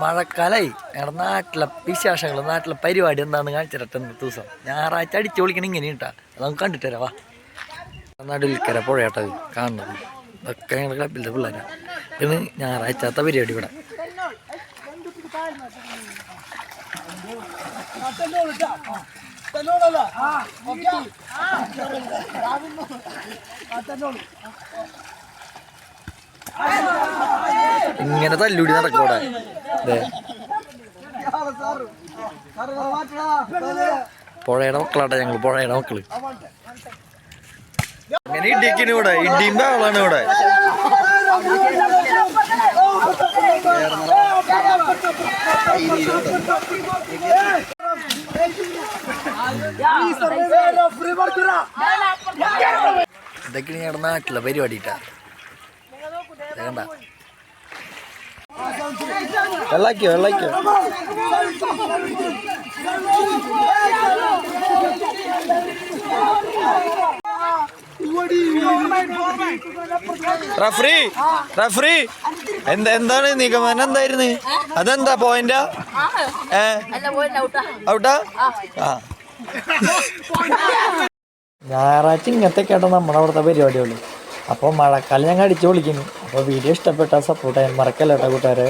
മഴക്കാലായി ഞങ്ങളുടെ നാട്ടിലെ വിശേഷങ്ങൾ നാട്ടിലെ പരിപാടി എന്താണെന്ന് കാണിച്ചിട്ട് ദിവസം ഞായറാഴ്ച അടിച്ചു വിളിക്കണം ഇങ്ങനെ കേട്ടാ അത് നമുക്ക് കണ്ടിട്ട് തരാം. വാ, നടുവിൽക്കര പുഴയാട്ടത് കാണുന്നത് ഇതൊക്കെ ഞങ്ങളുടെ ക്ലബിലത്തെ പിള്ളേരാണ്. ഇന്ന് ഞായറാഴ്ചത്തെ പരിപാടി ഇവിടെ. ഇങ്ങനെ തല്ലൂടി നടക്കൂടെ പുഴയുടെ മക്കളാട്ടെ ഞങ്ങൾ, പുഴയുടെ മക്കള്. ഇങ്ങനെ ഇടിക്കിന് ഇവിടെ ഇടിയും ആളാണ് ഇവിടെ. ഇതൊക്കെയാണ് ഞങ്ങളുടെ നാട്ടിലെ പരിപാടിട്ടാ. വേണ്ട വെള്ളാക്കിയോ വെള്ളാക്കിയോ. റഫറി റഫറി എന്താണ് നിഗമനം? എന്തായിരുന്നു അതെന്താ പോയിന്റാ? ഔട്ടാ? ആ, ഞായറാഴ്ച ഇങ്ങനത്തെ കേട്ടോ നമ്മുടെ അവിടുത്തെ പരിപാടികള്. അപ്പോൾ മഴക്കാലം ഞങ്ങൾ അടിച്ചു പൊളിക്കുന്നു. അപ്പോൾ വീഡിയോ ഇഷ്ടപ്പെട്ടാൽ സപ്പോർട്ട് ചെയ്യാൻ മറക്കല്ല കേട്ടോ കൂട്ടുകാരെ.